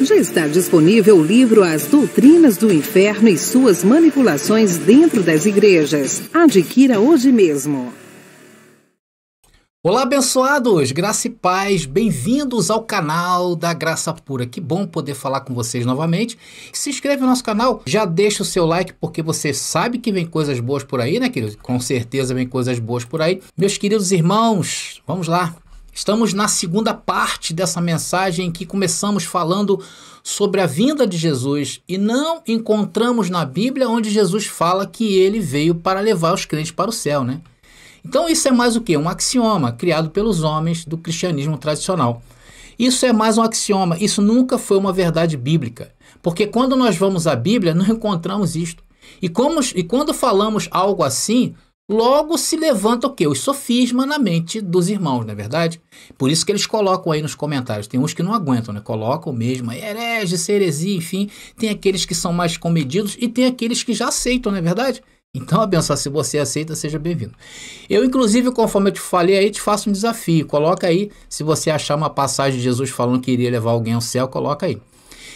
Já está disponível o livro As Doutrinas do Inferno e Suas Manipulações Dentro das Igrejas. Adquira hoje mesmo. Olá, abençoados! Graça e paz, bem-vindos ao canal da Graça Pura. Que bom poder falar com vocês novamente. Se inscreve no nosso canal, já deixa o seu like, porque você sabe que vem coisas boas por aí, né, queridos? Com certeza vem coisas boas por aí. Meus queridos irmãos, vamos lá. Estamos na segunda parte dessa mensagem em que começamos falando sobre a vinda de Jesus e não encontramos na Bíblia onde Jesus fala que ele veio para levar os crentes para o céu, né? Então isso é mais o quê? Um axioma criado pelos homens do cristianismo tradicional. Isso é mais um axioma, isso nunca foi uma verdade bíblica. Porque quando nós vamos à Bíblia, não encontramos isto. E quando falamos algo assim, logo se levanta o quê? O sofisma na mente dos irmãos, não é verdade? Por isso que eles colocam aí nos comentários. Tem uns que não aguentam, né? Colocam mesmo, herege, heresia, enfim. Tem aqueles que são mais comedidos e tem aqueles que já aceitam, não é verdade? Então, abençoado, se você aceita, seja bem-vindo. Eu, inclusive, conforme eu te falei aí, te faço um desafio. Coloca aí, se você achar uma passagem de Jesus falando que iria levar alguém ao céu, coloca aí.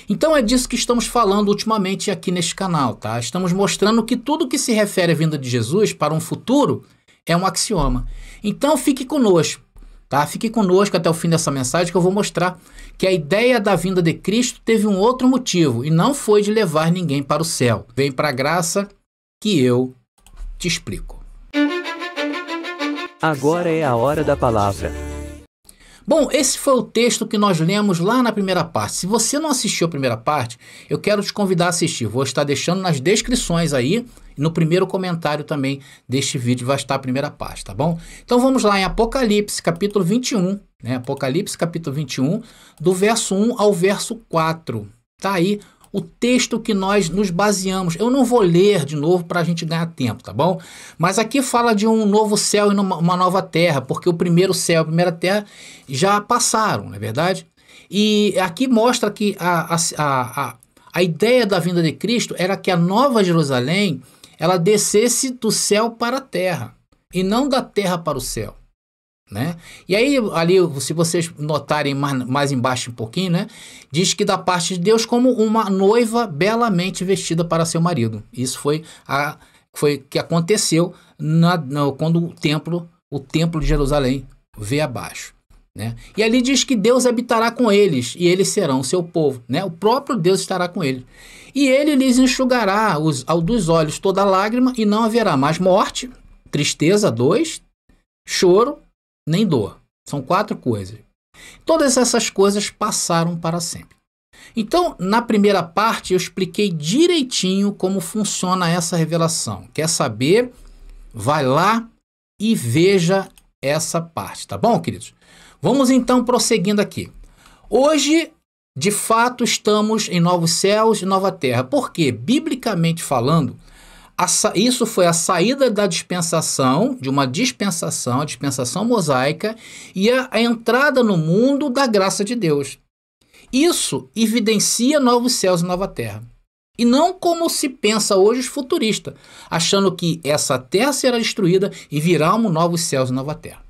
Então, é disso que estamos falando ultimamente aqui neste canal, tá? Estamos mostrando que tudo que se refere à vinda de Jesus para um futuro é um axioma. Então, fique conosco, tá? Fique conosco até o fim dessa mensagem que eu vou mostrar que a ideia da vinda de Cristo teve um outro motivo e não foi de levar ninguém para o céu. Vem para a graça que eu te explico. Agora é a hora da palavra. Bom, esse foi o texto que nós lemos lá na primeira parte. Se você não assistiu a primeira parte, eu quero te convidar a assistir. Vou estar deixando nas descrições aí, no primeiro comentário também deste vídeo vai estar a primeira parte, tá bom? Então vamos lá em Apocalipse, capítulo 21, né? Apocalipse, capítulo 21, do verso 1 ao verso 4. Tá aí o texto que nós nos baseamos. Eu não vou ler de novo para a gente ganhar tempo, tá bom? Mas aqui fala de um novo céu e uma nova terra, porque o primeiro céu e a primeira terra já passaram, não é verdade? E aqui mostra que a ideia da vinda de Cristo era que a nova Jerusalém, ela descesse do céu para a terra, e não da terra para o céu. Né? E aí, ali, se vocês notarem mais embaixo um pouquinho, né, diz que da parte de Deus como uma noiva belamente vestida para seu marido. Isso foi que aconteceu quando o templo de Jerusalém veio abaixo. Né? E ali diz que Deus habitará com eles e eles serão seu povo. Né? O próprio Deus estará com eles. E ele lhes enxugará dos olhos toda lágrima e não haverá mais morte, tristeza, choro, nem dor. São 4 coisas. Todas essas coisas passaram para sempre. Então, na primeira parte, eu expliquei direitinho como funciona essa revelação. Quer saber? Vai lá e veja essa parte, tá bom, queridos? Vamos então prosseguindo aqui. Hoje, de fato, estamos em novos céus e nova terra. Por quê? Biblicamente falando, isso foi a saída da dispensação, de uma dispensação, a dispensação mosaica, e a entrada no mundo da graça de Deus. Isso evidencia novos céus e nova terra. E não como se pensa hoje os futuristas, achando que essa terra será destruída e virá um novos céus e nova terra.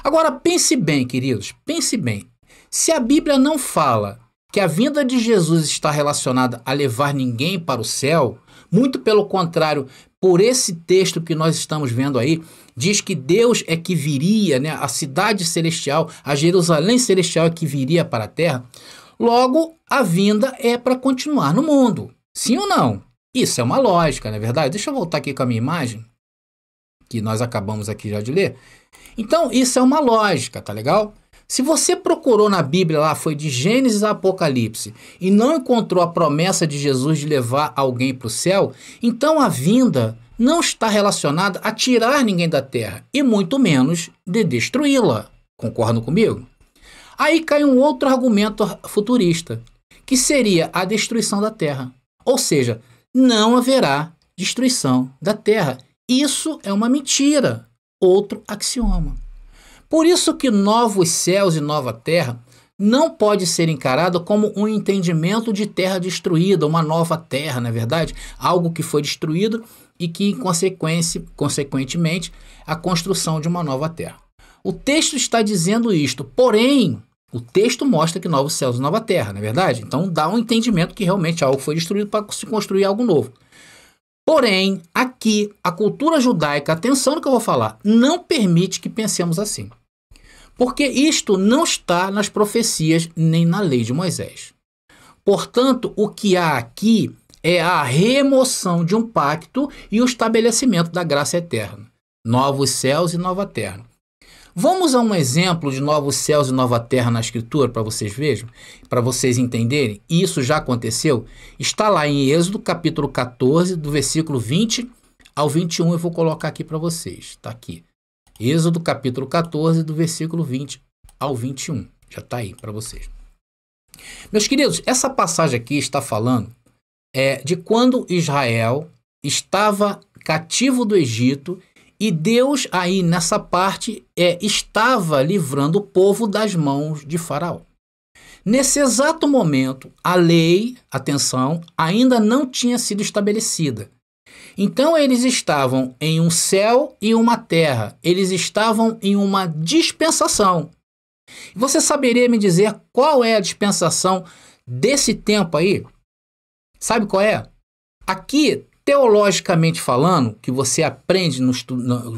Agora, pense bem, queridos, pense bem. Se a Bíblia não fala que a vinda de Jesus está relacionada a levar ninguém para o céu, muito pelo contrário, por esse texto que nós estamos vendo aí, diz que Deus é que viria, né, a cidade celestial, a Jerusalém celestial é que viria para a terra. Logo, a vinda é para continuar no mundo. Sim ou não? Isso é uma lógica, não é verdade? Deixa eu voltar aqui com a minha imagem, que nós acabamos aqui já de ler. Então, isso é uma lógica, tá legal? Se você procurou na Bíblia lá, foi de Gênesis a Apocalipse, e não encontrou a promessa de Jesus de levar alguém para o céu, então a vinda não está relacionada a tirar ninguém da terra, e muito menos de destruí-la. Concordam comigo? Aí cai um outro argumento futurista, que seria a destruição da terra. Ou seja, não haverá destruição da terra. Isso é uma mentira. Outro axioma. Por isso que novos céus e nova terra não pode ser encarado como um entendimento de terra destruída, uma nova terra, não é verdade? Algo que foi destruído e que, consequentemente, a construção de uma nova terra. O texto está dizendo isto, porém, O texto mostra que novos céus e nova terra, não é verdade? Então dá um entendimento que realmente algo foi destruído para se construir algo novo. Porém, aqui, a cultura judaica, atenção no que eu vou falar, não permite que pensemos assim. Porque isto não está nas profecias nem na lei de Moisés. Portanto, o que há aqui é a remoção de um pacto e o estabelecimento da graça eterna. Novos céus e nova terra. Vamos a um exemplo de novos céus e nova terra na Escritura para vocês vejam, para vocês entenderem. Isso já aconteceu. Está lá em Êxodo capítulo 14, do versículo 20 ao 21. Eu vou colocar aqui para vocês. Está aqui. Êxodo capítulo 14, do versículo 20 ao 21. Já está aí para vocês. Meus queridos, essa passagem aqui está falando de quando Israel estava cativo do Egito. E Deus aí nessa parte estava livrando o povo das mãos de Faraó. Nesse exato momento, a lei, atenção, ainda não tinha sido estabelecida. Então eles estavam em um céu e uma terra. Eles estavam em uma dispensação. Você saberia me dizer qual é a dispensação desse tempo aí? Sabe qual é? Aqui, teologicamente falando, que você aprende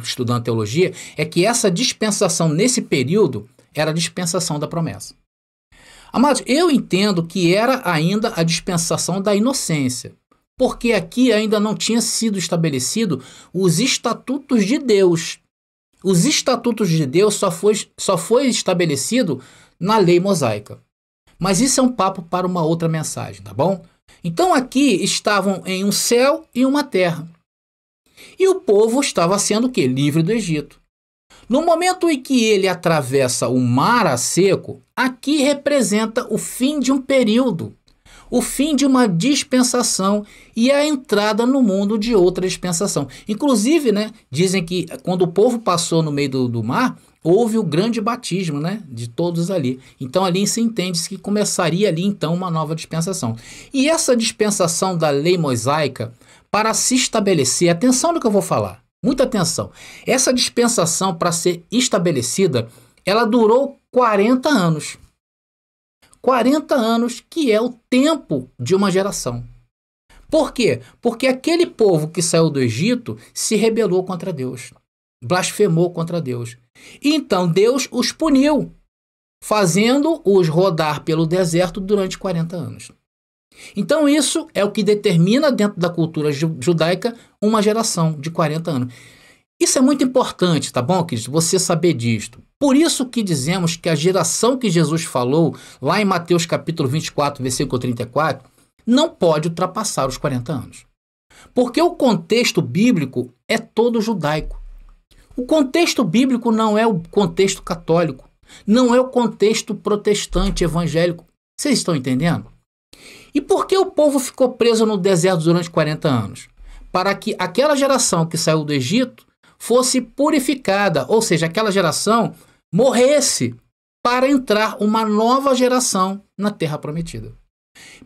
estudando teologia, é que essa dispensação nesse período era a dispensação da promessa. Amados, eu entendo que era ainda a dispensação da inocência, porque aqui ainda não tinha sido estabelecido os estatutos de Deus. Os estatutos de Deus só foi estabelecido na lei mosaica. Mas isso é um papo para uma outra mensagem, tá bom? Então aqui estavam em um céu e uma terra. E o povo estava sendo o quê? Livre do Egito. No momento em que ele atravessa o mar a seco, aqui representa o fim de um período, o fim de uma dispensação e a entrada no mundo de outra dispensação. Inclusive, dizem que quando o povo passou no meio do mar, houve o grande batismo, de todos ali. Então ali se entende que começaria ali então uma nova dispensação. E essa dispensação da lei mosaica, para se estabelecer, atenção no que eu vou falar, muita atenção. Essa dispensação para ser estabelecida, ela durou 40 anos. 40 anos, que é o tempo de uma geração. Por quê? Porque aquele povo que saiu do Egito se rebelou contra Deus, blasfemou contra Deus. Então Deus os puniu, fazendo-os rodar pelo deserto durante 40 anos. Então isso é o que determina dentro da cultura judaica uma geração de 40 anos. Isso é muito importante, tá bom, queridos? Você saber disto. Por isso que dizemos que a geração que Jesus falou, lá em Mateus capítulo 24, versículo 34, não pode ultrapassar os 40 anos. Porque o contexto bíblico é todo judaico. O contexto bíblico não é o contexto católico, não é o contexto protestante, evangélico. Vocês estão entendendo? E por que o povo ficou preso no deserto durante 40 anos? Para que aquela geração que saiu do Egito fosse purificada, ou seja, aquela geração morresse para entrar uma nova geração na Terra Prometida.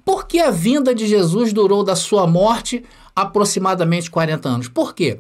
Por que a vinda de Jesus durou da sua morte aproximadamente 40 anos? Por quê?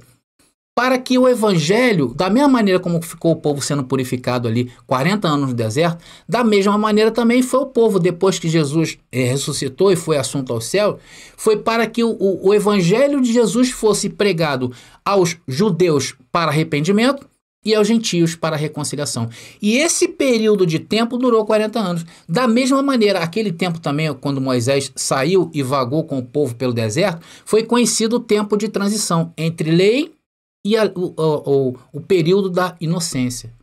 Para que o evangelho, da mesma maneira como ficou o povo sendo purificado ali 40 anos no deserto, da mesma maneira também foi o povo, depois que Jesus ressuscitou e foi assunto ao céu, foi para que o evangelho de Jesus fosse pregado aos judeus para arrependimento e aos gentios para reconciliação. E esse período de tempo durou 40 anos. Da mesma maneira, aquele tempo também, quando Moisés saiu e vagou com o povo pelo deserto, foi conhecido o tempo de transição entre lei e o período da inocência.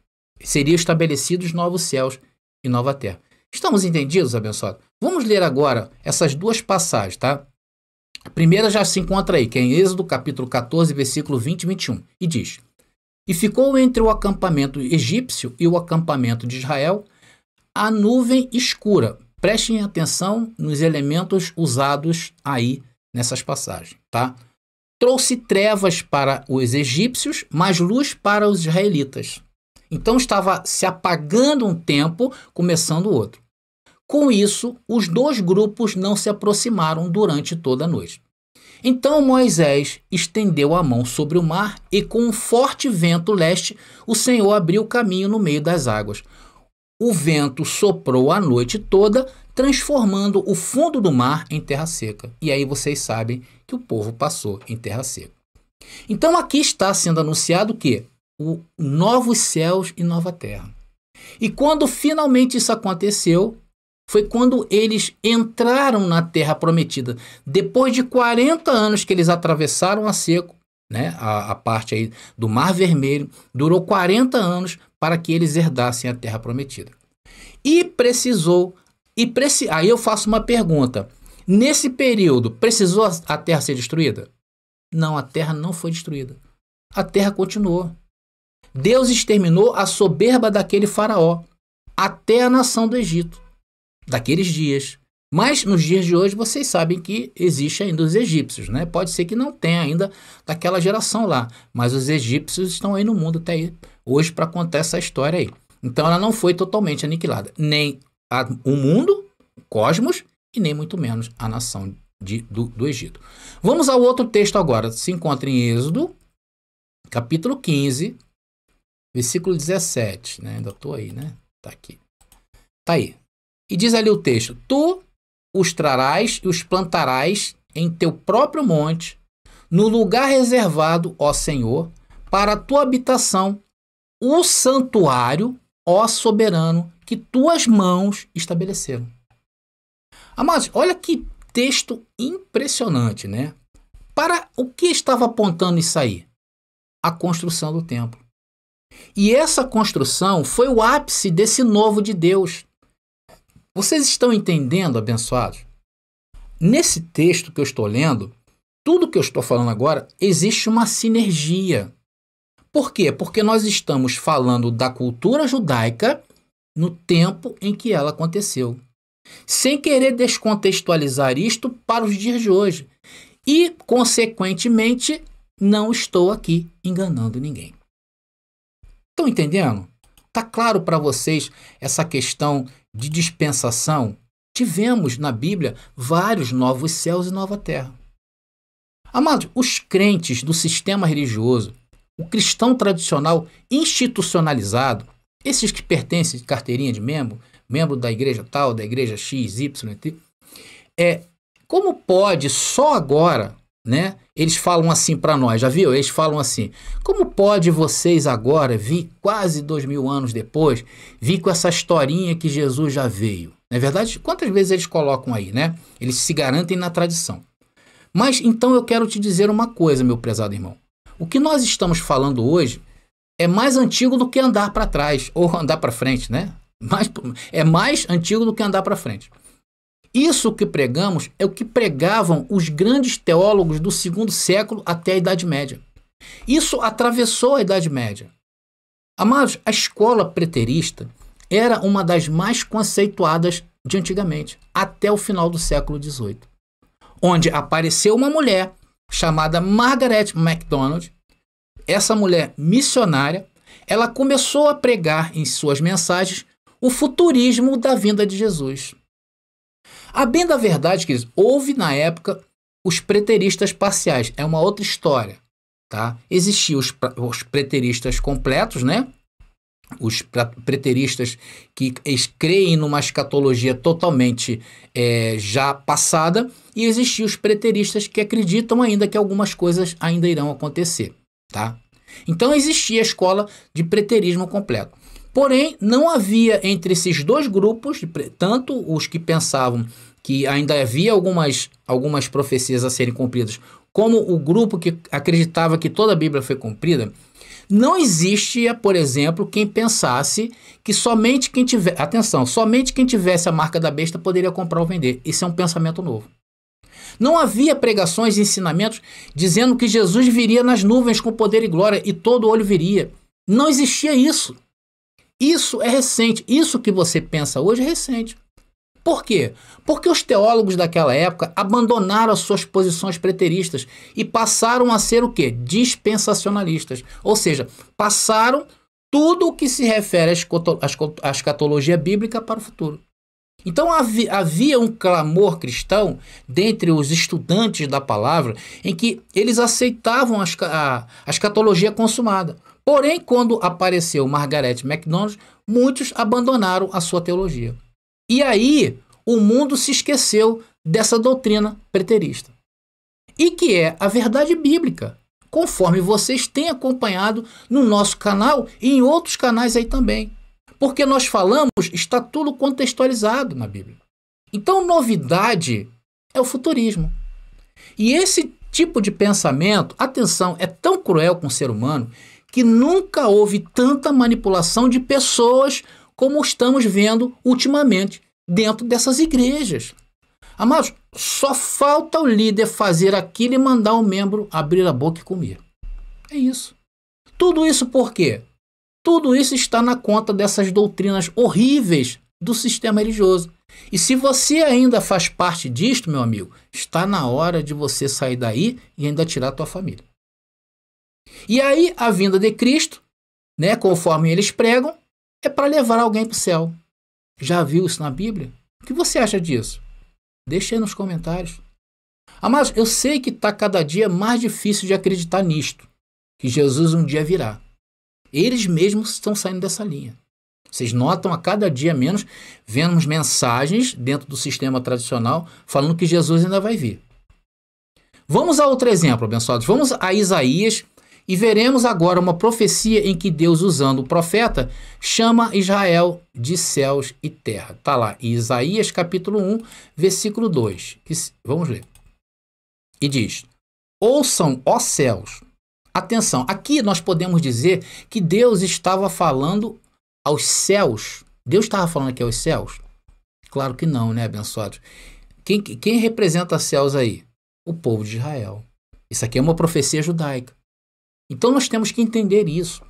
Seriam estabelecidos novos céus e nova terra. Estamos entendidos, abençoados? Vamos ler agora essas duas passagens, tá? A primeira já se encontra aí, que é em Êxodo capítulo 14, versículo 20 e 21. E diz: E ficou entre o acampamento egípcio e o acampamento de Israel a nuvem escura. Prestem atenção nos elementos usados aí nessas passagens, tá? Trouxe trevas para os egípcios, mas luz para os israelitas. Então estava se apagando um tempo, começando outro. Com isso, os dois grupos não se aproximaram durante toda a noite. Então Moisés estendeu a mão sobre o mar e com um forte vento leste, o Senhor abriu o caminho no meio das águas. o vento soprou a noite toda, transformando o fundo do mar em terra seca. E aí vocês sabem que o povo passou em terra seca. Então aqui está sendo anunciado que o novos céus e nova terra. E quando finalmente isso aconteceu, foi quando eles entraram na terra prometida. Depois de 40 anos que eles atravessaram a seco, né, a parte aí do Mar Vermelho, durou 40 anos para que eles herdassem a terra prometida. Aí eu faço uma pergunta. Nesse período, precisou a terra ser destruída? Não, a terra não foi destruída. A terra continuou. Deus exterminou a soberba daquele faraó até a nação do Egito, daqueles dias. Mas nos dias de hoje vocês sabem que existe ainda os egípcios, né? Pode ser que não tenha ainda daquela geração lá, mas os egípcios estão aí no mundo até aí, hoje para contar essa história aí. Então ela não foi totalmente aniquilada, nem o mundo, o cosmos, e nem muito menos a nação do Egito. Vamos ao outro texto agora, se encontra em Êxodo, capítulo 15, versículo 17, né? Ainda estou aí, né? Tá aqui. Tá aí. E diz ali o texto: tu os trarás e os plantarás em teu próprio monte, no lugar reservado, ó Senhor, para a tua habitação, o santuário, ó soberano, que tuas mãos estabeleceram. Amados, olha que texto impressionante, né? Para o que estava apontando isso aí? A construção do templo. E essa construção foi o ápice desse novo de Deus. Vocês estão entendendo, abençoados? Nesse texto que eu estou lendo, tudo que eu estou falando agora, existe uma sinergia. Por quê? Porque nós estamos falando da cultura judaica no tempo em que ela aconteceu, sem querer descontextualizar isto para os dias de hoje. E, consequentemente, não estou aqui enganando ninguém. Estão entendendo? Está claro para vocês essa questão de dispensação? Tivemos na Bíblia vários novos céus e nova terra. Amados, os crentes do sistema religioso, o cristão tradicional institucionalizado, esses que pertencem de carteirinha de membro da igreja tal, da igreja X, Y, como pode só agora, né? Eles falam assim para nós, já viu? Eles falam assim: como pode vocês agora vir quase 2000 anos depois, vir com essa historinha que Jesus já veio? Não é verdade? Quantas vezes eles colocam aí, né? Eles se garantem na tradição. Mas então eu quero te dizer uma coisa, meu prezado irmão. O que nós estamos falando hoje é mais antigo do que andar para trás, ou andar para frente, né? É mais antigo do que andar para frente. Isso que pregamos é o que pregavam os grandes teólogos do 2º século até a Idade Média. Isso atravessou a Idade Média. Amados, a escola preterista era uma das mais conceituadas de antigamente, até o final do século XVIII, onde apareceu uma mulher chamada Margaret MacDonald. Essa mulher missionária, ela começou a pregar em suas mensagens o futurismo da vinda de Jesus. A bem da verdade, que houve na época os preteristas parciais, é uma outra história, tá? Existiam os preteristas completos, né? Os preteristas que creem numa escatologia totalmente já passada, e existiam os preteristas que acreditam ainda que algumas coisas ainda irão acontecer, tá? Então existia a escola de preterismo completo. Porém, não havia entre esses dois grupos, tanto os que pensavam que ainda havia algumas profecias a serem cumpridas, como o grupo que acreditava que toda a Bíblia foi cumprida, não existia, por exemplo, quem pensasse que somente quem tivesse a marca da besta poderia comprar ou vender. Isso é um pensamento novo. Não havia pregações e ensinamentos dizendo que Jesus viria nas nuvens com poder e glória e todo olho viria. Não existia isso. Isso é recente. Isso que você pensa hoje é recente. Por quê? Porque os teólogos daquela época abandonaram as suas posições preteristas e passaram a ser o quê? Dispensacionalistas. Ou seja, passaram tudo o que se refere à escatologia bíblica para o futuro. Então havia um clamor cristão dentre os estudantes da palavra em que eles aceitavam a escatologia consumada. Porém, quando apareceu Margaret MacDonald, muitos abandonaram a sua teologia. E aí, o mundo se esqueceu dessa doutrina preterista. E que é a verdade bíblica, conforme vocês têm acompanhado no nosso canal e em outros canais aí também. Porque nós falamos, está tudo contextualizado na Bíblia. Então, novidade é o futurismo. E esse tipo de pensamento, atenção, é tão cruel com o ser humano que nunca houve tanta manipulação de pessoas como estamos vendo ultimamente dentro dessas igrejas. Amados, só falta o líder fazer aquilo e mandar o membro abrir a boca e comer. É isso. Tudo isso por quê? Tudo isso está na conta dessas doutrinas horríveis do sistema religioso. E se você ainda faz parte disto, meu amigo, está na hora de você sair daí e ainda tirar a tua família. E aí, a vinda de Cristo, né, conforme eles pregam, é para levar alguém para o céu. Já viu isso na Bíblia? O que você acha disso? Deixa aí nos comentários. Mas eu sei que está cada dia mais difícil de acreditar nisto, que Jesus um dia virá. Eles mesmos estão saindo dessa linha. Vocês notam a cada dia menos, vemos mensagens dentro do sistema tradicional falando que Jesus ainda vai vir. Vamos a outro exemplo, abençoados. Vamos a Isaías e veremos agora uma profecia em que Deus, usando o profeta, chama Israel de céus e terra. Está lá, Isaías capítulo 1, versículo 2. Vamos ler. E diz: ouçam, ó céus. Atenção, aqui nós podemos dizer que Deus estava falando aos céus. Deus estava falando aqui aos céus? Claro que não, né, abençoados? Quem representa céus aí? O povo de Israel. Isso aqui é uma profecia judaica. Então nós temos que entender isso.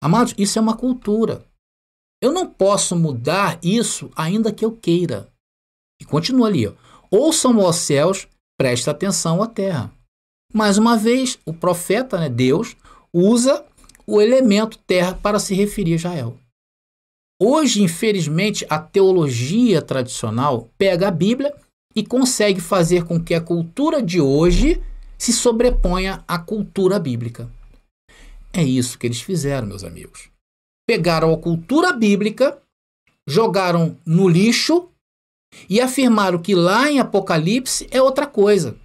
Amados, isso é uma cultura. Eu não posso mudar isso ainda que eu queira. E continua ali, ó. Ouçam, ó céus, presta atenção à terra. Mais uma vez, o profeta, né, Deus, usa o elemento terra para se referir a Israel. Hoje, infelizmente, a teologia tradicional pega a Bíblia e consegue fazer com que a cultura de hoje se sobreponha à cultura bíblica. É isso que eles fizeram, meus amigos. Pegaram a cultura bíblica, jogaram no lixo e afirmaram que lá em Apocalipse é outra coisa.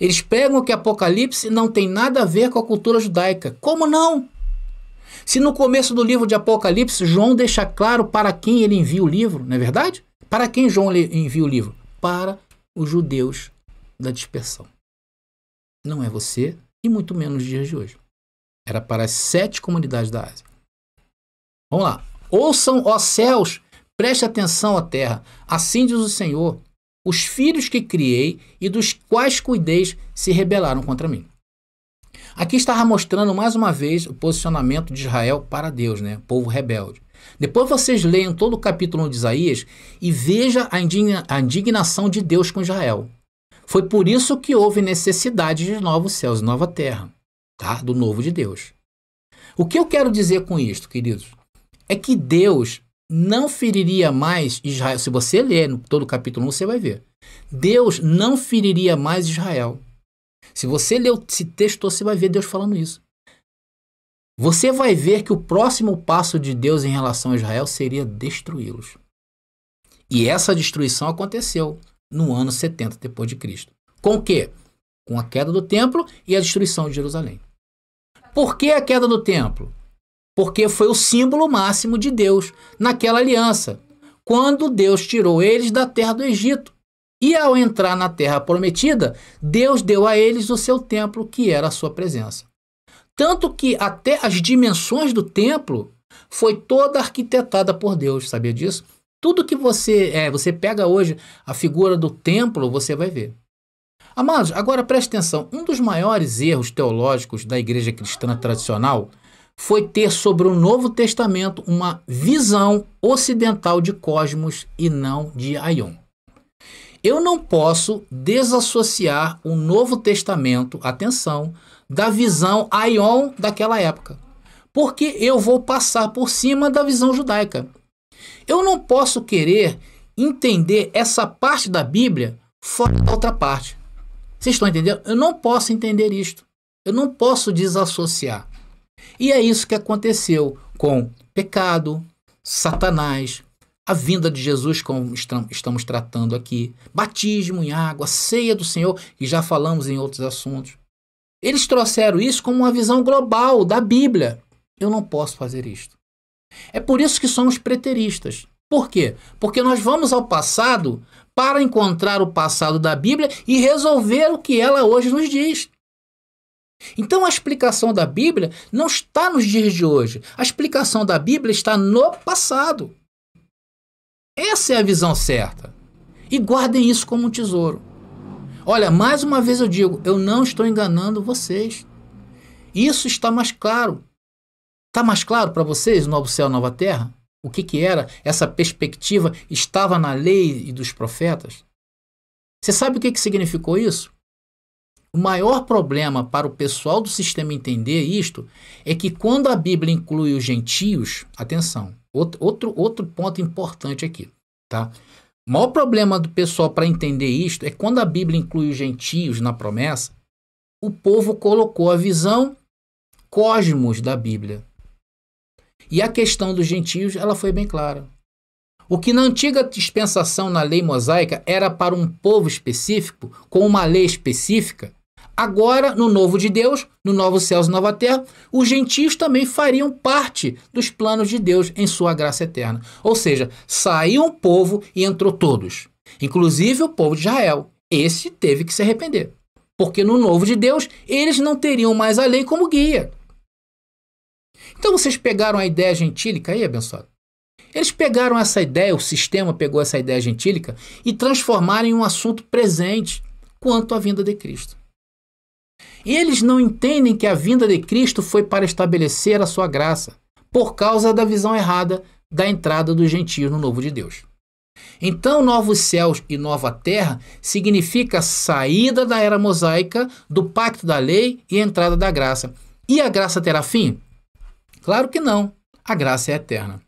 Eles pegam que Apocalipse não tem nada a ver com a cultura judaica. Como não? Se no começo do livro de Apocalipse, João deixa claro para quem ele envia o livro, não é verdade? Para quem João envia o livro? Para os judeus da dispersão. Não é você e muito menos nos dias de hoje. Era para as 7 comunidades da Ásia. Vamos lá. Ouçam, ó céus, preste atenção à terra. Assim diz o Senhor. Os filhos que criei e dos quais cuidei se rebelaram contra mim. Aqui estava mostrando mais uma vez o posicionamento de Israel para Deus, né? Povo rebelde. Depois vocês leiam todo o capítulo de Isaías e veja a indignação de Deus com Israel. Foi por isso que houve necessidade de novos céus e nova terra, tá? Do novo de Deus. O que eu quero dizer com isto, queridos, é que Deus não feriria mais Israel. Se você ler no todo o capítulo 1, você vai ver. Deus não feriria mais Israel. Se você ler esse texto, você vai ver Deus falando isso. Você vai ver que o próximo passo de Deus em relação a Israel seria destruí-los. E essa destruição aconteceu no ano 70 depois de Cristo. Com o quê? Com a queda do templo e a destruição de Jerusalém. Por que a queda do templo? Porque foi o símbolo máximo de Deus naquela aliança, quando Deus tirou eles da terra do Egito. E ao entrar na terra prometida, Deus deu a eles o seu templo, que era a sua presença. Tanto que até as dimensões do templo foi toda arquitetada por Deus, sabia disso? Tudo que você pega hoje, a figura do templo, você vai ver. Amados, agora preste atenção, um dos maiores erros teológicos da igreja cristã tradicional foi ter sobre o Novo Testamento uma visão ocidental de cosmos e não de Aion. Eu não posso desassociar o Novo Testamento, atenção, da visão Aion daquela época, porque eu vou passar por cima da visão judaica. Eu não posso querer entender essa parte da Bíblia fora da outra parte. Vocês estão entendendo? Eu não posso entender isto. Eu não posso desassociar. E é isso que aconteceu com pecado, Satanás, a vinda de Jesus, como estamos tratando aqui, batismo em água, ceia do Senhor, que já falamos em outros assuntos. Eles trouxeram isso como uma visão global da Bíblia. Eu não posso fazer isto. É por isso que somos preteristas. Por quê? Porque nós vamos ao passado para encontrar o passado da Bíblia e resolver o que ela hoje nos diz. Então a explicação da Bíblia não está nos dias de hoje. A explicação da Bíblia está no passado. Essa é a visão certa. E guardem isso como um tesouro. Olha, mais uma vez eu digo, eu não estou enganando vocês. Isso está mais claro. Está mais claro para vocês, Novo Céu, Nova Terra? O que era? Essa perspectiva estava na lei e dos profetas? Você sabe o que significou isso? O maior problema para o pessoal do sistema entender isto é que quando a Bíblia inclui os gentios, atenção, outro ponto importante aqui, tá? O maior problema do pessoal para entender isto é que quando a Bíblia inclui os gentios na promessa, o povo colocou a visão cosmos da Bíblia. E a questão dos gentios, ela foi bem clara. O que na antiga dispensação, na lei mosaica, era para um povo específico, com uma lei específica, agora, no novo de Deus, no novo céus e nova terra, os gentios também fariam parte dos planos de Deus em sua graça eterna. Ou seja, saiu um povo e entrou todos, inclusive o povo de Israel. Esse teve que se arrepender, porque no novo de Deus, eles não teriam mais a lei como guia. Então vocês pegaram a ideia gentílica aí, abençoado? Eles pegaram essa ideia, o sistema pegou essa ideia gentílica e transformaram em um assunto presente quanto à vinda de Cristo. E eles não entendem que a vinda de Cristo foi para estabelecer a sua graça, por causa da visão errada da entrada dos gentios no novo de Deus. Então, novos céus e nova terra significa saída da era mosaica, do pacto da lei e entrada da graça. E a graça terá fim? Claro que não. A graça é eterna.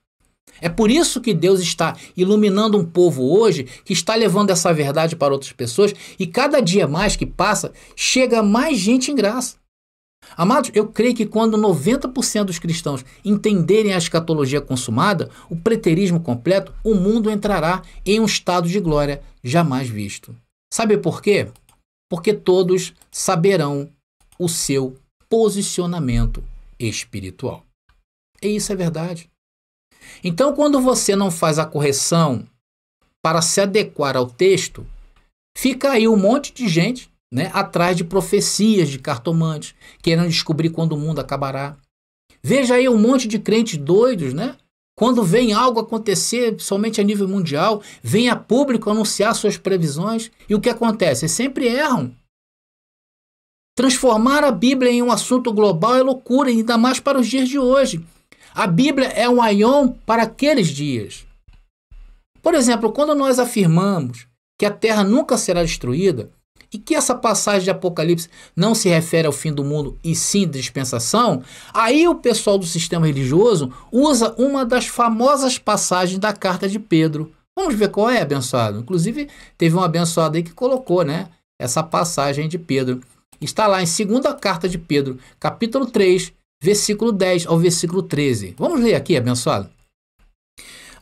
É por isso que Deus está iluminando um povo hoje que está levando essa verdade para outras pessoas e cada dia mais que passa, chega mais gente em graça. Amados, eu creio que quando 90% dos cristãos entenderem a escatologia consumada, o preterismo completo, o mundo entrará em um estado de glória jamais visto. Sabe por quê? Porque todos saberão o seu posicionamento espiritual. E isso é verdade. Então, quando você não faz a correção para se adequar ao texto, fica aí um monte de gente, né, atrás de profecias de cartomantes, querendo descobrir quando o mundo acabará. Veja aí um monte de crentes doidos, né? Quando vem algo acontecer, somente a nível mundial, vem a público anunciar suas previsões, e o que acontece? Eles sempre erram. Transformar a Bíblia em um assunto global é loucura, ainda mais para os dias de hoje. A Bíblia é um aion para aqueles dias. Por exemplo, quando nós afirmamos que a terra nunca será destruída e que essa passagem de Apocalipse não se refere ao fim do mundo e sim de dispensação, aí o pessoal do sistema religioso usa uma das famosas passagens da carta de Pedro. Vamos ver qual é, abençoado? Inclusive, teve um abençoado aí que colocou, né, essa passagem de Pedro. Está lá em 2ª carta de Pedro, capítulo 3, versículo 10 ao versículo 13. Vamos ler aqui, abençoado?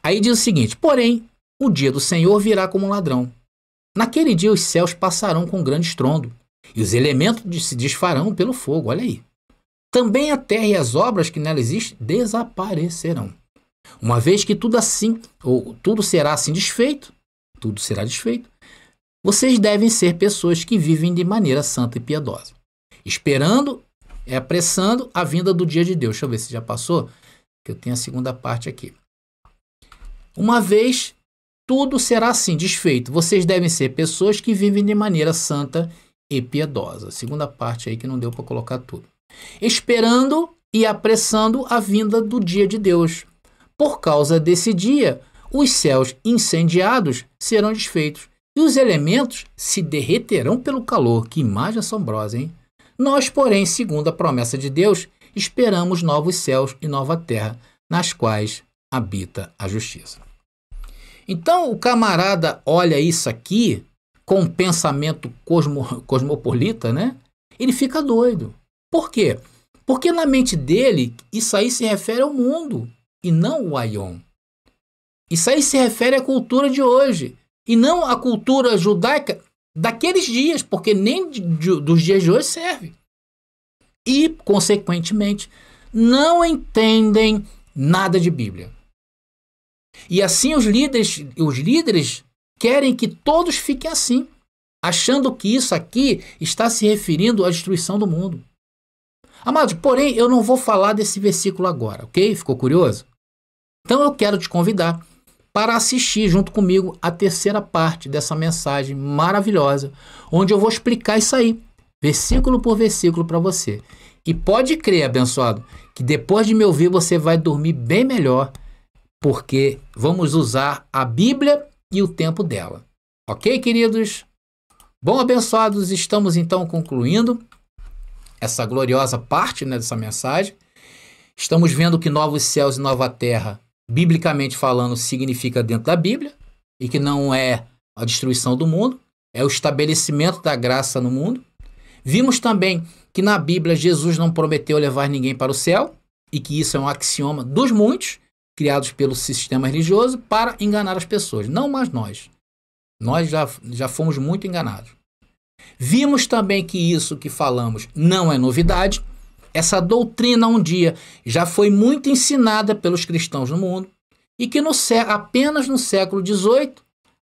Aí diz o seguinte: porém, o dia do Senhor virá como um ladrão. Naquele dia os céus passarão com grande estrondo, e os elementos se desfarão pelo fogo. Olha aí. Também a terra e as obras que nela existem desaparecerão. Uma vez que tudo será assim desfeito, tudo será desfeito, vocês devem ser pessoas que vivem de maneira santa e piedosa, esperando apressando a vinda do dia de Deus. Deixa eu ver se já passou, que eu tenho a segunda parte aqui. Uma vez tudo será assim, desfeito, vocês devem ser pessoas que vivem de maneira santa e piedosa. Segunda parte aí que não deu para colocar tudo. Esperando e apressando a vinda do dia de Deus. Por causa desse dia, os céus incendiados serão desfeitos e os elementos se derreterão pelo calor. Que imagem assombrosa, hein? Nós, porém, segundo a promessa de Deus, esperamos novos céus e nova terra, nas quais habita a justiça. Então, o camarada olha isso aqui com um pensamento cosmopolita, né? Ele fica doido. Por quê? Porque na mente dele, isso aí se refere ao mundo e não o Aion. Isso aí se refere à cultura de hoje e não à cultura judaica daqueles dias, porque nem dos dias de hoje serve. E, consequentemente, não entendem nada de Bíblia. E assim os líderes querem que todos fiquem assim, achando que isso aqui está se referindo à destruição do mundo. Amados, porém, eu não vou falar desse versículo agora, ok? Ficou curioso? Então eu quero te convidar para assistir junto comigo a terceira parte dessa mensagem maravilhosa, onde eu vou explicar isso aí, versículo por versículo para você. E pode crer, abençoado, que depois de me ouvir você vai dormir bem melhor, porque vamos usar a Bíblia e o tempo dela. Ok, queridos? Bom, abençoados, estamos então concluindo essa gloriosa parte, né, dessa mensagem. Estamos vendo que novos céus e nova terra, biblicamente falando, significa dentro da Bíblia, e que não é a destruição do mundo, é o estabelecimento da graça no mundo. Vimos também que na Bíblia Jesus não prometeu levar ninguém para o céu, e que isso é um axioma dos muitos, criados pelo sistema religioso para enganar as pessoas, não mais nós. Nós já fomos muito enganados. Vimos também que isso que falamos não é novidade. Essa doutrina um dia já foi muito ensinada pelos cristãos no mundo e que apenas no século XVIII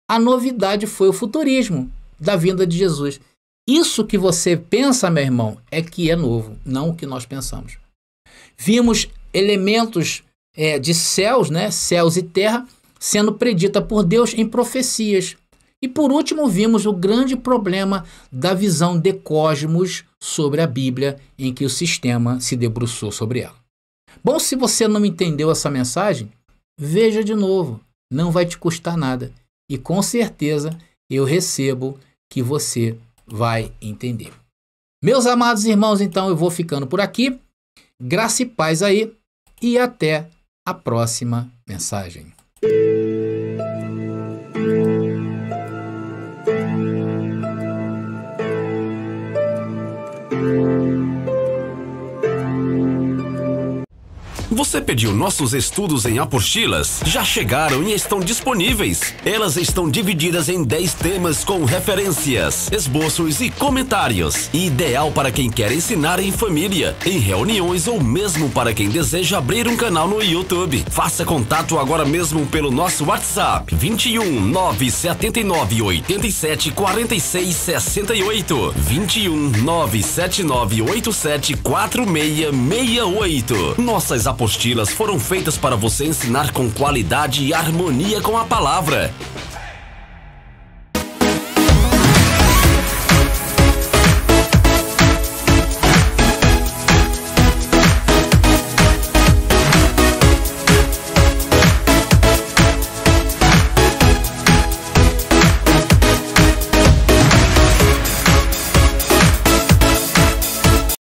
a novidade foi o futurismo da vinda de Jesus. Isso que você pensa, meu irmão, é que é novo, não o que nós pensamos. Vimos elementos de céus, né, céus e terra, sendo predita por Deus em profecias. E por último, vimos o grande problema da visão de cosmos sobre a Bíblia, em que o sistema se debruçou sobre ela. Bom, se você não entendeu essa mensagem, veja de novo, não vai te custar nada. E com certeza eu recebo que você vai entender. Meus amados irmãos, então eu vou ficando por aqui. Graça e paz aí e até a próxima mensagem. Você pediu nossos estudos em apostilas? Já chegaram e estão disponíveis. Elas estão divididas em 10 temas com referências, esboços e comentários. Ideal para quem quer ensinar em família, em reuniões ou mesmo para quem deseja abrir um canal no YouTube. Faça contato agora mesmo pelo nosso WhatsApp 21 979 87 46 68 21 979 87 4668. Nossas apostilas foram feitas para você ensinar com qualidade e harmonia com a palavra.